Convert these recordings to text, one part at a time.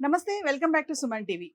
నమస్తే, welcome back to Suman TV.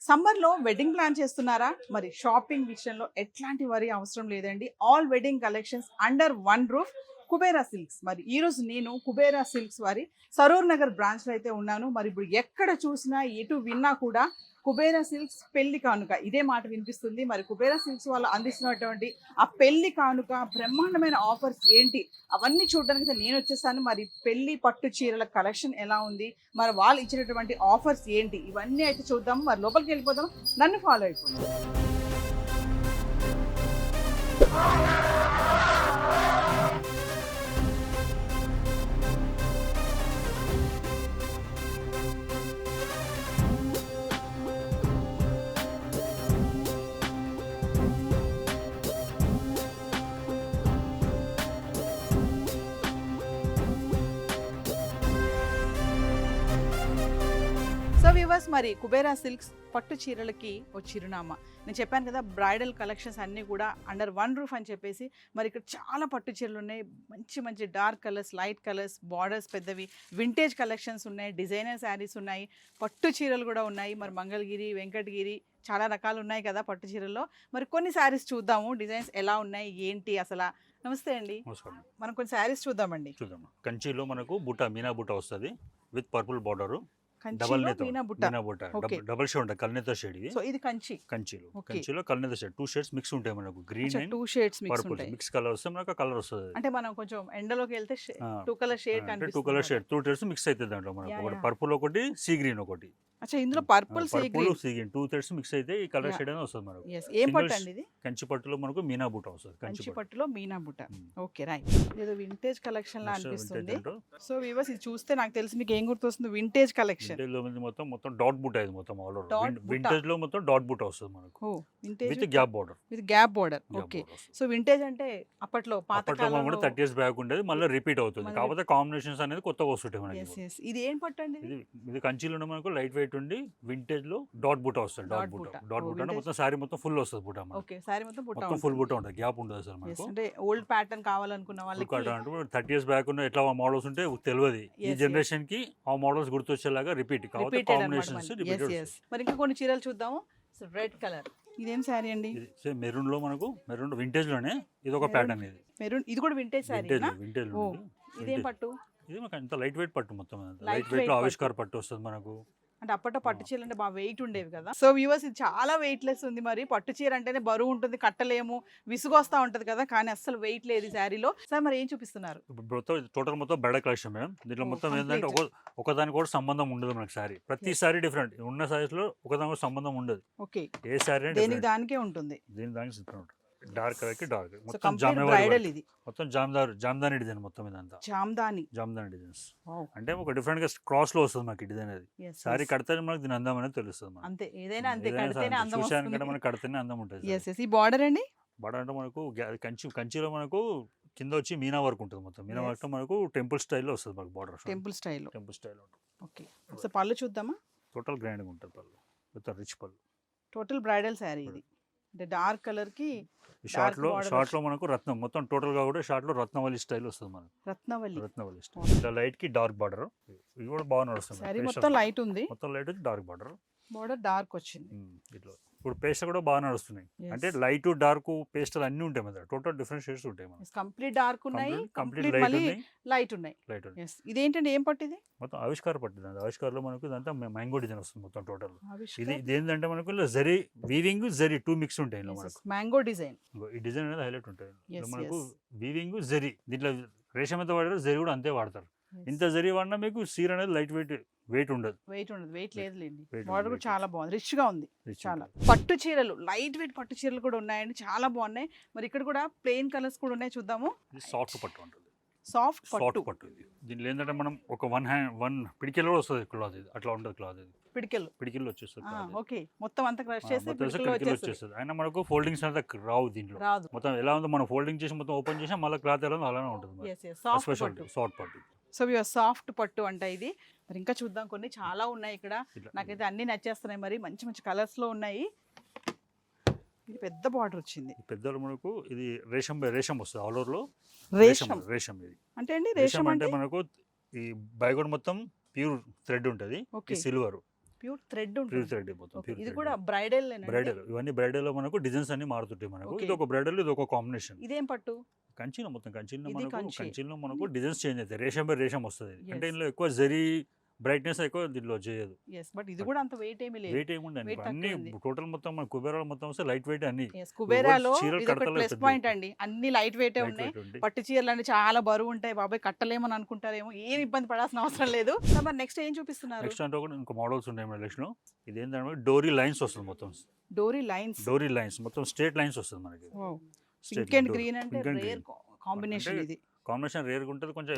సమ్మర్లో wedding plan చేస్తున్నారా? మరి షాపింగ్ విషయంలో ఎట్లాంటి వరి అవసరం లేదండి. All wedding collections under one roof Kubera silks. మరి ఈ రోజు నేను కుబేరా సిల్క్స్ వారి సరూర్ నగర్ బ్రాంచ్లో అయితే ఉన్నాను. మరి ఇప్పుడు ఎక్కడ చూసినా ఎటు విన్నా కూడా కుబేరా సిల్క్స్ పెళ్లి కానుక ఇదే మాట వినిపిస్తుంది. మరి కుబేరా సిల్క్స్ వాళ్ళు అందిస్తున్నటువంటి ఆ పెళ్లి కానుక బ్రహ్మాండమైన ఆఫర్స్ ఏంటి అవన్నీ చూడడానికి అయితే నేను వచ్చేసాను. మరి పెళ్లి పట్టు చీరల కలెక్షన్ ఎలా ఉంది, మరి వాళ్ళు ఇచ్చినటువంటి ఆఫర్స్ ఏంటి, ఇవన్నీ అయితే చూద్దాం. మరి లోపలికి వెళ్ళిపోదాం, నన్ను ఫాలో అయిపోయింది. సో వ్యూవర్స్, మరి కుబేరా సిల్క్స్ పట్టు చీరలకి ఓ చిరునామా. నేను చెప్పాను కదా, బ్రైడల్ కలెక్షన్స్ అన్నీ కూడా అండర్ వన్ రూఫ్ అని చెప్పేసి. మరి ఇక్కడ చాలా పట్టు చీరలు ఉన్నాయి, మంచి మంచి dark colours, light colours, borders పెద్దవి, వింటేజ్ కలెక్షన్స్ ఉన్నాయి, డిజైనర్ శారీస్ ఉన్నాయి, పట్టు చీరలు కూడా ఉన్నాయి. మరి మంగళగిరి, వెంకటగిరి చాలా రకాలు ఉన్నాయి కదా పట్టు చీరల్లో. మరి కొన్ని శారీస్ చూద్దాము, డిజైన్స్ ఎలా ఉన్నాయి ఏంటి అసలు. నమస్తే అండి, మనం కొన్ని శారీస్ చూద్దామండి. చూద్దాం. కంచిలో మనకు బుట్ట మీనా బుట్ట వస్తుంది with purple border, double shade ఉంటుంది, కల్నేత షేడ్. ఇది సో ఇది కంచిలో కల్నేత షేడ్, 2 షేడ్స్ మిక్స్ ఉంటాయి మనకు, green and 2 shades purple mix colour వస్తే మనకు కలర్ వస్తుంది. అంటే మనం కొంచెం ఎండలోకి వెళ్తే 2 కలర్ షేడ్ కనిపిస్తుంది. 2 కలర్ షేడ్ 2 షేడ్స్ మిక్స్ అవుతుంది దాంట్లో మనకు. ఒకటి పర్పుల్, ఒకటి సీ గ్రీన్, ఒకటి అచ్చా ఇందులో purple sea green 2 shades mix అయితే ఈ కలర్ షేడ్ అనేది వస్తుంది మనకు. ఏం పట్టు అండి ఇది? కంచి పట్టులో మనకు మీనా బుట్ట వస్తుంది. కంచి పట్టులో మీనా బుట్ట. Okay right. ఏదో వింటేజ్ కలెక్షన్ లా అనిపిస్తుంది. సో వ్యూవర్స్, ఇది చూస్తే నాకు తెలిసి మీకు ఏం గుర్తొస్తుంది? Vintage collection. మొత్తం డాట్ బుట్ట, ఇది మొత్తం ఆల్ ఓవర్ వింటేజ్ లో మొత్తం డాట్ బుట్ట వస్తుంది మనకు. Vintage with gap border. Okay. So vintage అంటే అప్పట్లో పాత కాలంలో కూడా 30 years బ్యాక్ ఉండేది, మళ్ళీ రిపీట్ అవుతుంది. కాకపోతే కాంబినేషన్స్ అనేది కొత్తగా వస్తుంటాయి మనకి. ఇది ఏం పట్టు అండి? ఇది కంచిలో మనకు లైట్ వెయిట్ ఉండి వింటేజ్ లో డాట్ బుట్ట వస్తుంది. డాట్ బుట్ట అంటే మొత్తం సారీ మొత్తం ఫుల్ వస్తుంది బుట్ట. ఓకే, సారీ మొత్తం ఫుల్ బుట్ట ఉంటుంది, గ్యాప్ ఉంటుంది అసలు మనకు. అంటే ఓల్డ్ ప్యాటర్న్ కావాలనుకున్న వాళ్ళకి 30 years బ్యాక్ ఉన్న ఎట్లా మోడల్స్ ఉంటే తెలియదు. ఈ జనరేషన్ కి ఆ మోడల్స్ గుర్తొచ్చేలాగా రిపీట్ కాంబినేషన్స్. మరి ఇంకా కొన్ని చీరలు చూద్దాము. రెడ్ కలర్, ఇదేం శారీ అండి? మెరూన్ లో మనకు, మెరూన్ వింటేజ్ లోనే ఇది ఒక ప్యాటర్న్. ఇది మెరూన్, ఇది కూడా వింటేజ్ శారీ. వింటేజ్ ఇదేం పట్టు? ఇది మనకు అంత లైట్ వెయిట్ పట్టు, మొత్తం లైట్ వెయిట్ లో ఆవిష్కార పట్టు వస్తుంది మనకు. అంటే అప్పట్లో పట్టు చీరలు అంటే బాగా వెయిట్ ఉండేవి కదా. సో వ్యూవర్స్, ఇది చాలా వెయిట్ లెస్ ఉంది. మరి పట్టు చీర అంటేనే బరువు ఉంటుంది, కట్టలేము, విసుగొస్తా ఉంటది కదా, కానీ అస్సలు వెయిట్ లేదు ఈ శారీలో. సార్ మరి ఏం చూపిస్తున్నారు? టోటల్ మొత్తం బెడ కలెక్షన్ మేడం. దీంట్లో మొత్తం ఏంటంటే ఒకదానికి కూడా సంబంధం ఉండదు మనకి. శారీ ప్రతి శారీ డిఫరెంట్, ఉన్న సారీస్ లో ఒకదానికి కూడా సంబంధం ఉండదు. ఓకే, ఏ శారీ దానికే ఉంటుంది. దానికి డార్క్ కలర్ కి డార్క్, మొత్తం బ్రైడల్. ఇది మొత్తం జామ్దాని డిజైన్, మొత్తం ఇదంతా జామ్దాని డిజైన్స్. అంటే ఒక డిఫరెంట్ గా క్రాస్ లో వస్తుంది మనకి డిజైన్. అది సారీ కడితే మనకి దీని అందం అనేది తెలుస్తుంది. అంతే, ఏదైనా అంతే, కడితేనే అందం వస్తుంది. మనకి కడితేనే అందం ఉంటుంది. ఈ బార్డర్ అండి, బార్డర్ అంటే మనకు కంచిలో మనకు కింద వచ్చి మీనా వర్క్ ఉంటుంది. మొత్తం మీనా వర్క్ లో మనకు టెంపుల్ స్టైల్లో వస్తుంది మనకు బార్డర్. టెంపుల్ స్టైల్ ఉంటుంది. ఓకే, సో పళ్ళు చూద్దామా? టోటల్ గ్రాండ్ గా ఉంటుంది పళ్ళు, విత్ రిచ్ పళ్ళు. టోటల్ బ్రైడల్ శారీ ఇది. అంటే డార్క్ కలర్ కి షార్ట్ లో మనకు రత్నం, మొత్తం టోటల్ గా కూడా షార్ట్ లో రత్నవల్లి స్టైల్ వస్తుంది మనకు. రత్నవల్లి స్టైల్. ఇట్లా లైట్ కి డార్క్ బార్డర్, ఇది కూడా బాగా నడుస్తుంది. సారీ మొత్తం లైట్ ఉంది, మొత్తం లైట్ డార్క్ బార్డర్ డార్క్ వచ్చింది. ఇట్లా ఇప్పుడు పేస్ట్ కూడా బాగా నడుస్తున్నాయి. అంటే లైట్ డార్క్ పేస్టల్ అన్ని ఉంటాయి మన టోటల్ డిఫరెంట్ షేడ్స్ ఉంటాయి మనకి. కంప్లీట్ డార్క్ ఉన్నాయి, కంప్లీట్ లైట్ ఉన్నాయి. ఇదేంటంటే ఏం పట్టిది? మొత్తం ఆవిష్కార పట్టింది. ఆవిష్కారంలో మనకు ఇదంతా మ్యాంగో డిజైన్ వస్తుంది మొత్తం టోటల్. ఇది ఏంటంటే మనకు జరీ వీవింగ్, జరీ 2 మిక్స్ ఉంటాయి మనకు. మ్యాంగో డిజైన్, ఈ డిజైన్ అనేది హైలైట్ ఉంటాయి మనకు. వీవింగ్, జరీ, దీంట్లో రేషం ఎంత వాడారు, జరీ కూడా అంతే వాడతారు. ఇంత జరీ వాడినా మీకు సీర అనేది లైట్ వెయిట్ ఉండదు. వెయిట్ లేదులేండి. బార్డర్ కూడా చాలా బాగుంది, రిచ్ గా ఉంది. చాలా పట్టు చీరలు, లైట్ వెయిట్ పట్టు చీరలు కూడా ఉన్నాయండి, చాలా బాగున్నాయి. మరి ఇక్కడ కూడా ప్లెయిన్ కలర్స్ కూడా ఉన్నాయి, చూద్దాము. సాఫ్ట్ పట్టు ఉంటుంది, సాఫ్ట్ పట్టు. దీనిలో ఏంటంటే మనం ఒక వన్ పిడికెల్లో వస్తుంది క్లాత్. ఇది అట్లా ఉంటుంది క్లాత్. ఇది పిడికెల్లో వచ్చేస్తుంది. ఓకే, మొత్తం అంతా క్రష్ చేసి వచ్చేస్తుంది. అయినా మనకు ఫోల్డింగ్స్ అంతా రావు దీంట్లో. మొత్తం ఎలా ఉందో మనం ఫోల్డింగ్ చేసి మొత్తం ఓపెన్ చేసి మళ్ళీ క్లాత్ ఎలా ఉందో అలానే ఉంటుంది. సాఫ్ట్ పట్టు. సో సాఫ్ట్ పట్టు అంట ఇది. మరి ఇంకా చూద్దాం, కొన్ని చాలా ఉన్నాయి ఇక్కడ. నాకైతే అన్ని నచ్చేస్తున్నాయి. మరి మంచి మంచి కలర్స్ లో ఉన్నాయి. ఇది పెద్ద బార్డర్ వచ్చింది. పెద్దలు మనకు ఇది రేషం వస్తుంది ఆల్ ఓవర్ లో. రేషం ఇది అంటే అండి, రేషం అంటే మనకు ఈ బైగోడ్ మొత్తం ప్యూర్ థ్రెడ్ ఉంటుంది, సిల్వర్ ప్యూర్ థ్రెడ్ ప్యూర్ ఉంటుంది. థ్రెడ్ మొత్తం Okay, pure ఇది thread. కూడా బ్రైడల్ బ్రైడల్ ఇవన్నీ బ్రైడల్ లో మనకు డిజైన్స్ అన్ని మారుతుంటాయి మనకు. Okay. ఇది ఒక బ్రైడల్, ఇది ఒక కాంబినేషన్. ఇదేం పట్టు? కంచిలో మొత్తం కంచిలో ఇది మనకు కంచి. కంచిలో మనకు డిజైన్స్ చేంజ్ అవుతాయి. రేషం బై రేషం వస్తుంది. అంటే Yes. ఇందులో ఎక్కువ జరీ బ్రైట్నెస్ ఎక్కువ దీంట్లో చేయదు. ఎస్, బట్ ఇది కూడా అంత వెయిట్ ఏమీ లేదు. వెయిట్ ఏముండదు Weight అన్ని తక్కువ ఉంది. టోటల్ మొత్తం మన కుబేరాలో మొత్తం వస్తే లైట్ వెయిట్ అన్ని ఎస్, కుబేరాలో చీరలు ఇది ఒక కడతలో ప్లస్ పెద్ద పాయింట్ ఎక్కువ. అండి. అన్ని లైట్ వెయిటే లైట్ ఉన్నాయి. వెయిట్ ఉంది. పట్టు చీరలు అంటే చాలా బరువు ఉంటాయి, బాబాయ్ కట్టలేమని అనుకుంటారేమో. ఏం ఇబ్బంది పడాల్సిన అవసరం లేదు. సో మరి నెక్స్ట్ ఏం చూపిస్తున్నారు? నెక్స్ట్ అంటే కూడా ఇంకా మోడల్స్ ఉన్నాయి మన నెక్స్ట్ లో. ఇది ఏంటంటే డోరీ లైన్స్ వస్తుంది మొత్తం. డోరీ లైన్స్. డోరీ లైన్స్ మొత్తం స్ట్రేట్ లైన్స్ వస్తుంది మనకి. పింక్ అండ్ గ్రీన్ అంటే రేర్ కాంబినేషన్ అంటే ఇది. కాంబినేషన్ రేర్ గా ఉంటుంది. కొంచెం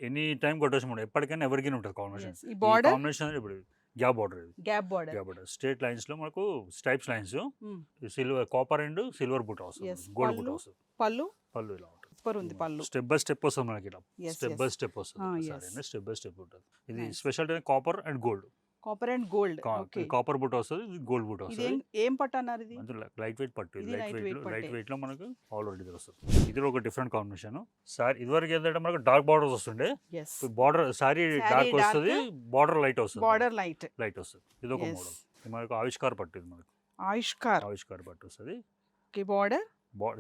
ఎనీ టైం కొట్టేసి మనం ఎప్పటికైనా ఎవరికైనా ఉంటుంది కాంబినేషన్. Yes. ఈ బార్డర్ కాంబినేషన్ ఇప్పుడు గ్యాప్ బార్డర్, ఇది gap border. Gap border straight lines లో మనకు stripes lines, silver copper and silver బుట్ట వస్తుంది, Yes. గోల్డ్ పళ్ళు? బుట్ట వస్తుంది. పళ్ళు పళ్ళు ఇలా ఉంటుంది. సూపర్ ఉంది పళ్ళు. స్టెప్ బై స్టెప్ వస్తుంది మనకి ఇలా. Yes, step yes. By step వస్తుంది. Ah, sorry yes. Step by step ఉంటుంది. ఇది Nice. Speciality copper and gold. Copper and gold. Okay, copper బుట్ట వస్తుంది, ఇది గోల్డ్ బుట్ట ఇది వస్తుంది. ఏం పట్టు అన్నారు ఇది? లైట్ వెయిట్ పట్టు. ఇది light light weight weight light పట్టే. వెయిట్ లో మనకు ఆల్ ఓవర్ డిజైన్ వస్తుంది. ఇది ఒక డిఫరెంట్ కాంబినేషన్. సారీ ఇదివరకు ఏంటంటే మనకు డార్క్ బార్డర్స్ వస్తుండే, yes, border sari Saree dark dark, వస్తుంది, బార్డర్ లైట్ వస్తుంది. Border light. లైట్ వస్తుంది. ఇది ఒక Yes. మోడల్. ఇది మనకు ఆవిష్కార్ పట్టు. ఇది మనకు ఆయుష్కార్. ఆవిష్కార్ పట్టు వస్తుంది. ఓకే, బార్డర్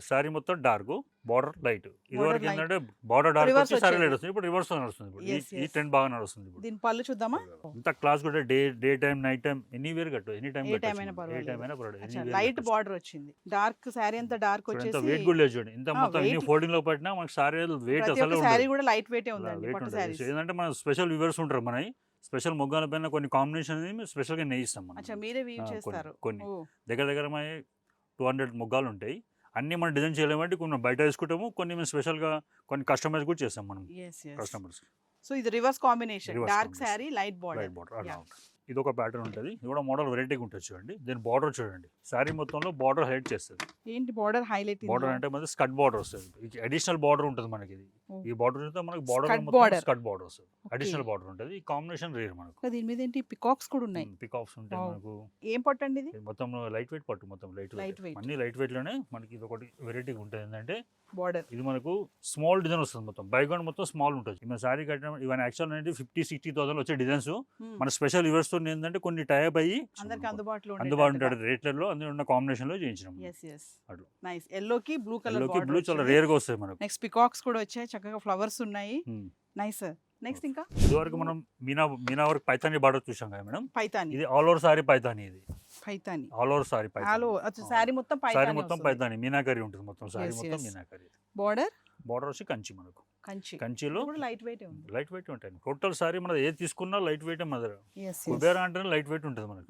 సారీ మొత్తం డార్క్, బార్డర్ లైట్. ఇదివరకు light. ఏంటంటే బార్డర్ డార్క్ Reverse వచ్చి సారీ వచ్చేది. లైట్ వస్తుంది. ఇప్పుడు రివర్స్ నడుస్తుంది. ఇప్పుడు Yes, ఈ yes. ట్రెండ్ బాగా నడుస్తుంది ఇప్పుడు. దీని పళ్ళు చూద్దామా? ఇంత క్లాస్ కూడా day time night time anywhere కట్టు, ఎనీ టైం ఏ టైం అయినా పర్వాలేదు. పర్వాలేదు. లైట్ బార్డర్ వచ్చింది. డార్క్ శారీ అంతా డార్క్ ఇంత వచ్చేసి వెయిట్ కూడా లేదు చూడండి. ఇంత మొత్తం weight- ఎన్ని ఫోల్డింగ్ లో పట్టినా మనకి సారీ వెయిట్ ప్రతి అసలు ఒక్క శారీ కూడా లైట్ వెయిటే ఉందండి. వెయిట్ పట్టు ఉంటుంది. శారీస్. ఏంటంటే మన స్పెషల్ వ్యూవర్స్ ఉంటారు, మన స్పెషల్ మొగ్గాల పైన కొన్ని కాంబినేషన్ స్పెషల్ గా నేయిస్తాం మనం. అచ్చా, మీరే వీవ్ కొన్ని- చేస్తారు. కొన్ని. ఓ, దగ్గర దగ్గర 200 మొగ్గాలు ఉంటాయి. అన్ని మనం డిజైన్ చేయలేమంటే కొన్ని బయట వేసుకుంటాము, కొన్ని మేము స్పెషల్ గా కొన్ని కస్టమైజ్ కూడా చేస్తాం మనం yes, yes. కస్టమర్స్. సో ఇది reverse combination. Reverse dark combination. Sari light border. Right border అలా Yeah. ఉంటుంది. ఇది ఒక ప్యాటర్న్ ఉంటుంది. ఇది కూడా మోడల్ వెరైటీగా ఉంటుంది చూడండి. దీని బార్డర్ చూడండి, సారీ మొత్తంలో బార్డర్ హైలైట్ చేస్తుంది. ఏంటి బార్డర్ హైలైట్? బార్డర్ అంటే మనకి స్కట్ బార్డర్ వస్తుంది. అడిషనల్ బార్డర్ ఉంటుంది మనకి. ఇది Oh. ఈ బార్డర్ చూస్తే మనకి Skirt బార్డర్ border. స్కట్ బార్డర్ వస్తుంది. Okay. అడిషనల్ బార్డర్ ఉంటుంది. ఈ కాంబినేషన్ రేర్ మనకు. దీని మీద ఏంటి పికాక్స్ కూడా ఉన్నాయి. పికాక్స్ ఉంటాయి Wow. మనకు. ఏం పట్టు అండి ఇది? ఇది మొత్తం లైట్ వెయిట్ పట్టు, మొత్తం లైట్ Light వెయిట్. weight. అన్ని లైట్ వెయిట్ లోనే మనకి ఇది ఒకటి వెరైటీగా ఉంటుంది. ఏంటంటే బార్డర్. ఇది మనకు స్మాల్ డిజైన్ వస్తుంది. మొత్తం బైగాన్ మొత్తం స్మాల్ ఉంటుంది. మన సారీ కట్టిన ఇవన్నీ యాక్చువల్ అనేది 50-60,000 వచ్చే డిజైన్స్. మన స్పెషల్ ఇవర్స్ తో ఏంటంటే కొన్ని టైప్ అయ్యి అందరికి అందుబాటులో అందుబాటు ఉంటాడు రేట్లలో, అందులో ఉన్న కాంబినేషన్ లో చేయించినాం. అట్లా. నైస్. ఎల్లో కి బ్లూ కలర్ ఎల్లోకి బ్లూ చాలా రేర్ గా వస్తాయి మనకు. నెక్స్ట్ పికాక్స్ కూడా వచ్చాయి, చక్కగా ఫ్లవర్స్ ఉన్నాయి. నైస్. నెక్స్ట్ ఇంకా ఇదివరకు మనం మీనా వరకు పైతాని బార్డర్ చూసాం కదా మేడం. పైతాని. ఇది ఆల్ ఓవర్ సారీ పైతాని. ఇది Paithani. All over sari hello, sari మొత్తం సారీ పైతాని మొత్తం వస్తుంది. పైతాని మీనాకరి ఉంటుంది. మొత్తం సారీ Yes, మొత్తం yes. మీనాకరి. బార్డర్ బార్డర్ వచ్చి కంచి మనకు. కంచి. కంచిలో కూడా లైట్ వెయిట్ ఉంది. లైట్ వెయిట్ ఉంటాయి. టోటల్ సారీ మన ఏది తీసుకున్నా లైట్ వెయిట్ మదర్. Yes, yes. కుబేరా అంటేనే లైట్ వెయిట్ ఉంటుంది మనకు.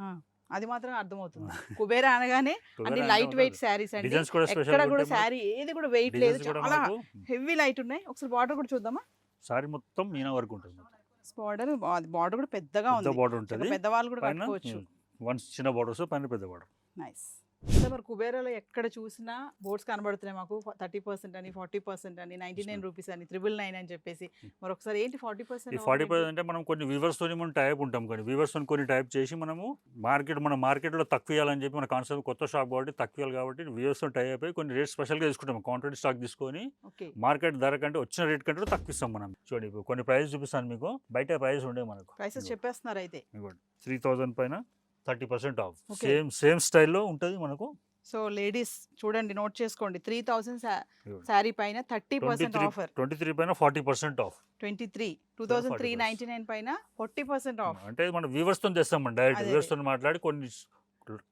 అది మాత్రం అర్థమవుతుంది. కుబేరా అనగానే అన్ని లైట్ వెయిట్ శారీస్ అండి. డిజైన్స్ కూడా ఎక్కడ స్పెషల్ కూడా శారీ ఏది కూడా వెయిట్ లేదు, చాలా హెవీ లైట్ ఉన్నాయి. ఒకసారి బార్డర్ కూడా చూద్దామా? సారీ మొత్తం మీనా వరకు ఉంటుంది. బార్డర్ కూడా పెద్దగా ఉంది. బార్డర్ ఉంటుంది. పెద్దవాళ్ళు కూడా పైన కట్టుకోవచ్చు. వన్స్ చిన్న బార్డర్స్, పైన పెద్ద బార్డర్. నైస్. సో మరి కుబేరాలో ఎక్కడ చూసినా బోర్డ్స్ కనబడుతున్నాయి మాకు. 30% అని, 40% అని, 99 రూపీస్ అని, 999 అని చెప్పేసి. మరి ఒకసారి ఏంటి 40%? ఈ 40% అంటే మనం కొన్ని వ్యూవర్స్ తోని మనం టైప్ ఉంటాం. వ్యూవర్స్ తోని కొన్ని టైప్ చేసి మనము మన మార్కెట్లో తక్కువ ఇవ్వాలని చెప్పి మన కాన్సెప్ట్ కొత్త షాప్ కాబట్టి తక్కువ ఇవ్వాలి కాబట్టి వ్యూవర్స్ తో టైప్ అయ్యి కొన్ని రేట్ స్పెషల్గా తీసుకుంటాం. క్వాంటిటీ స్టాక్ తీసుకొని ఓకే, మార్కెట్ ధర కంటే వచ్చిన రేట్ కంటే తక్కువ ఇస్తాం మనం. చూడండి ఇప్పుడు కొన్ని ప్రైస్ చూపిస్తాను మీకు. బయట ప్రైస్ ఉండే మనకు ప్రైసెస్ చెప్పేస్తున్నారు అయితే. 3000 పైన 30% ఆఫ్. Okay. సేమ్ స్టైల్లో ఉంటుంది మనకు. సో లేడీస్ చూడండి, నోట్ చేసుకోండి. 3000 శారీ పైన 30% ఆఫర్. 23 పైన 40% ఆఫ్. 23,399 పైన 40% ఆఫ్. అంటే మనం వ్యూవర్స్ తో తెస్తాం. మనం డైరెక్ట్ అదే. వ్యూవర్స్ తో మాట్లాడి కొన్ని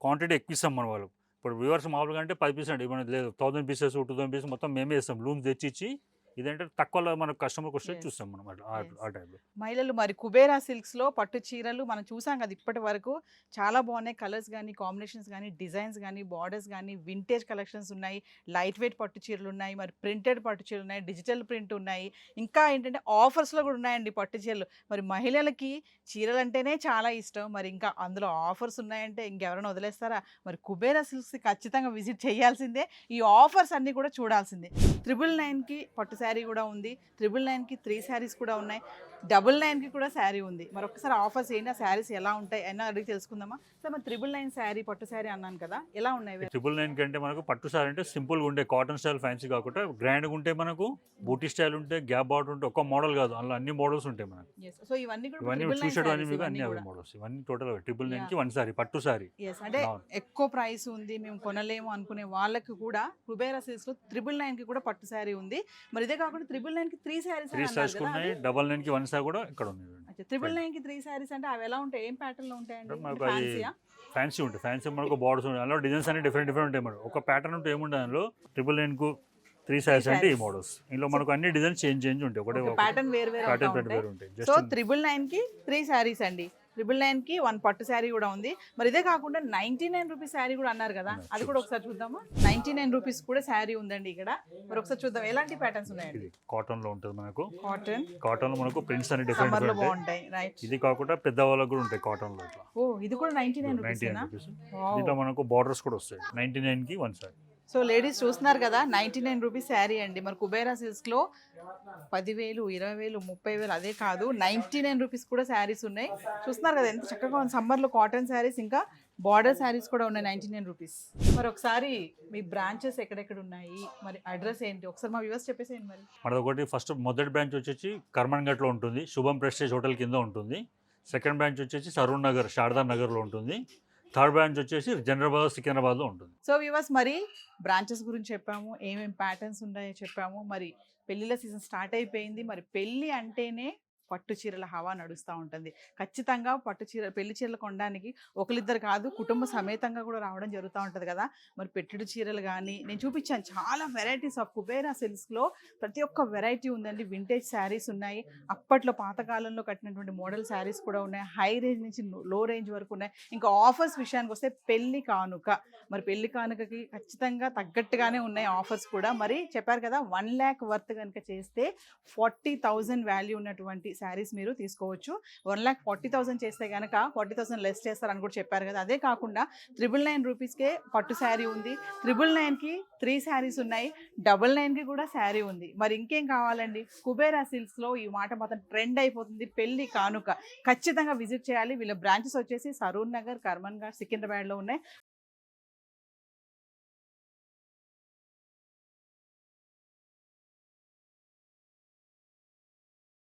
క్వాంటిటీ ఎక్కువ ఇస్తాం మన వాళ్ళు. ఇప్పుడు వ్యూవర్స్ మామూలుగా అంటే 5% ఇవ్వడం లేదు. 1000 పీసెస్ 2000 పీసెస్ మొత్తం మేమే ఇస్తాం. లూమ్స్ తెచ్చిచ్చి ఇదంటే తక్కువలో మన కస్టమర్కి వస్తే Yes. చూస్తాం మనం అట్లా Yes. ఆ టైంలో. మహిళలు మరి కుబేరా సిల్క్స్ లో పట్టు చీరలు మనం చూసాం కదా ఇప్పటి వరకు. చాలా బాగున్నాయి. కలర్స్ కానీ, కాంబినేషన్స్ కానీ, డిజైన్స్ కానీ, బార్డర్స్ కానీ, వింటేజ్ కలెక్షన్స్ ఉన్నాయి. లైట్ వెయిట్ పట్టు చీరలు ఉన్నాయి, మరి ప్రింటెడ్ పట్టు చీరలు ఉన్నాయి, డిజిటల్ ప్రింట్ ఉన్నాయి. ఇంకా ఏంటంటే ఆఫర్స్లో కూడా ఉన్నాయండి పట్టు చీరలు. మరి మహిళలకి చీరలు అంటేనే చాలా ఇష్టం. మరి ఇంకా అందులో ఆఫర్స్ ఉన్నాయంటే ఇంకెవరైనా వదిలేస్తారా? మరి కుబేరా సిల్క్స్ ఖచ్చితంగా విజిట్ చేయాల్సిందే. ఈ ఆఫర్స్ అన్నీ కూడా చూడాల్సిందే. 999కి పట్టు శారీ కూడా ఉంది, 999కి 3 శారీస్ కూడా ఉన్నాయి, 999కి కూడా శారీ ఉంది. మరి ఒక్కసారి ఆఫర్స్ ఏంటి, ఆ శారీస్ ఎలా ఉంటాయి అయినా అడిగి తెలుసుకుందామా? సార్ మరి 999 శారీ పట్టు శారీ అన్నాను కదా, ఎలా ఉన్నాయి? 999 కంటే మనకు పట్టు సారీ అంటే సింపుల్గా ఉండే కాటన్ స్టైల్ ఫ్యాన్సీ కాకుండా గ్రాండ్గా ఉంటే మనకు బూటీ స్టైల్ ఉంటే గ్యాప్ బాట్ ఉంటే ఒక మోడల్ కాదు, అందులో అన్ని మోడల్స్ ఉంటాయి మనకు. సో ఇవన్నీ కూడా ఇవన్నీ 999 చూసేటవన్నీ sarees మీకు అన్ని ఇవన్నీ అవే కూడా. మోడల్స్, ఇవన్నీ టోటల్ 999కి 1 సారీ పట్టు సారీ. అంటే అవును. ఎక్కువ ప్రైస్ ఉంది మేము కొనలేము అనుకునే వాళ్ళకి కూడా కుబేరా సిల్క్స్ లో 999కి కూడా పట్టు శారీ ఉంది. మరి ఇదే కాకుండా 999కి 3 శారీస్ 3 సారీస్ ఉన్నాయి, 999కి 1 సారీ కూడా ఇక్కడ ఉంది. 999కి 3 శారీస్ అంటే అవి ఎలా ఉంటాయి, ఏం ప్యాటర్న్ లో ఉంటాయండి? మనకు అది ఫ్యాన్సీయా? ఫ్యాన్సీ ఉంటాయి, ఫ్యాన్సీ మనకు బార్డర్స్ ఉంటాయి, అందులో డిజైన్స్ అన్ని డిఫరెంట్ ఉంటాయి మేడం. ఒక ప్యాటర్న్ ఉంటే ఏముంటుంది అందులో 999కు 3 సారీస్ అంటే ఈ sarees. మోడల్స్. ఇందులో మనకు అన్ని డిజైన్స్ చేంజ్ ఉంటాయి, ఒకటే ప్యాటర్న్ వేరు వేరు ప్యాటర్న్ ఉంటాయి. వేరు ఉంటాయి. సో జస్ట్ 999కి 3 శారీస్ అండి, 999కి 1 పట్టు శారీ కూడా ఉంది. మరి ఇదే కాకుండా 99 రూపీస్ శారీ కూడా అన్నారు కదా, అది కూడా ఒకసారి చూద్దామా? 99 రూపీస్ కూడా శారీ ఉందండి ఇక్కడ. మరి ఒకసారి చూద్దాం ఎలాంటి ప్యాటర్న్స్ ఉన్నాయండి. ఇది కాటన్ లో ఉంటుంది మనకు, కాటన్ కాటన్ లో మనకు ప్రింట్స్ అన్ని డిఫరెంట్ సమ్మర్ లో ఉంటాయి. బాగుంటాయి, రైట్? ఇది కాకుండా పెద్దవాళ్ళకు కూడా ఉంటాయి కాటన్ లో ఇట్లా ఓ ఇది కూడా 99 99 రూపీస్. రూపీస్. దీంట్లో మనకు బార్డర్స్ కూడా వస్తాయి. 99కి 1 సారీ. సో లేడీస్ చూస్తున్నారు కదా, 99 రూపీస్ శారీ అండి. మరి కుబేరా సిల్క్స్ లో 10,000, 20,000, 30,000 అదే కాదు 99 రూపీస్ కూడా శారీస్ ఉన్నాయి. చూస్తున్నారు కదా ఎంత చక్కగా ఉంది. సమ్మర్ లో కాటన్ శారీస్ ఇంకా బార్డర్ శారీస్ కూడా ఉన్నాయి 99 రూపీస్. మరి ఒకసారి మీ బ్రాంచెస్ ఎక్కడెక్కడ ఉన్నాయి, మరి అడ్రస్ ఏంటి ఒకసారి మా వ్యూవర్స్ చెప్పేసేయండి. మరి మనది ఒకటి ఫస్ట్ మొదటి బ్రాంచ్ వచ్చేసి కర్మన్ ఘాట్లో ఉంటుంది, శుభం ప్రెస్టేజ్ హోటల్ కింద ఉంటుంది. సెకండ్ బ్రాంచ్ వచ్చేసి సరూర్ నగర్ శారదా నగర్లో ఉంటుంది. థర్డ్ బ్రాంచ్ వచ్చేసి జనరల్ సికింద్రాబాద్లో ఉంటుంది. సో వ్యూవర్స్ మరి బ్రాంచెస్ గురించి చెప్పాము, ఏమేమి ప్యాటర్న్స్ ఉన్నాయో చెప్పాము. మరి పెళ్ళిళ్ళ సీజన్ స్టార్ట్ అయిపోయింది. మరి పెళ్ళి అంటేనే పట్టు చీరల హవా నడుస్తూ ఉంటుంది. ఖచ్చితంగా పట్టు చీర పెళ్లి చీరలు కొనడానికి ఒకరిద్దరు కాదు, కుటుంబ సమేతంగా కూడా రావడం జరుగుతూ ఉంటుంది కదా. మరి పెట్టుడు చీరలు కానీ నేను చూపించాను, చాలా వెరైటీస్ ఆఫ్ కుబేరా సిల్క్స్లో ప్రతి ఒక్క వెరైటీ ఉందండి. వింటేజ్ శారీస్ ఉన్నాయి, అప్పట్లో పాతకాలంలో కట్టినటువంటి మోడల్ శారీస్ కూడా ఉన్నాయి, హై రేంజ్ నుంచి లో రేంజ్ వరకు ఉన్నాయి. ఇంకా ఆఫర్స్ విషయానికి వస్తే పెళ్లి కానుక, మరి పెళ్లి కానుకకి ఖచ్చితంగా తగ్గట్టుగానే ఉన్నాయి ఆఫర్స్ కూడా. మరి చెప్పారు కదా 1 lakh వర్త్ కనుక చేస్తే 40,000 వాల్యూ ఉన్నటువంటి శారీస్ మీరు తీసుకోవచ్చు. 1,40,000 చేస్తే కనుక 40,000 లెస్ చేస్తారని కూడా చెప్పారు కదా. అదే కాకుండా 999 రూపీస్కే పట్టు శారీ ఉంది, 999కి 3 శారీస్ ఉన్నాయి, 99కి కూడా శారీ ఉంది. మరి ఇంకేం కావాలండి? కుబేరా సిల్క్స్లో ఈ మాట మాత్రం ట్రెండ్ అయిపోతుంది, పెళ్లి కానుక. ఖచ్చితంగా విజిట్ చేయాలి. వీళ్ళ బ్రాంచెస్ వచ్చేసి సరూర్ నగర్, కర్మన్ ఘాట్, సికింద్రాబాద్లో ఉన్నాయి.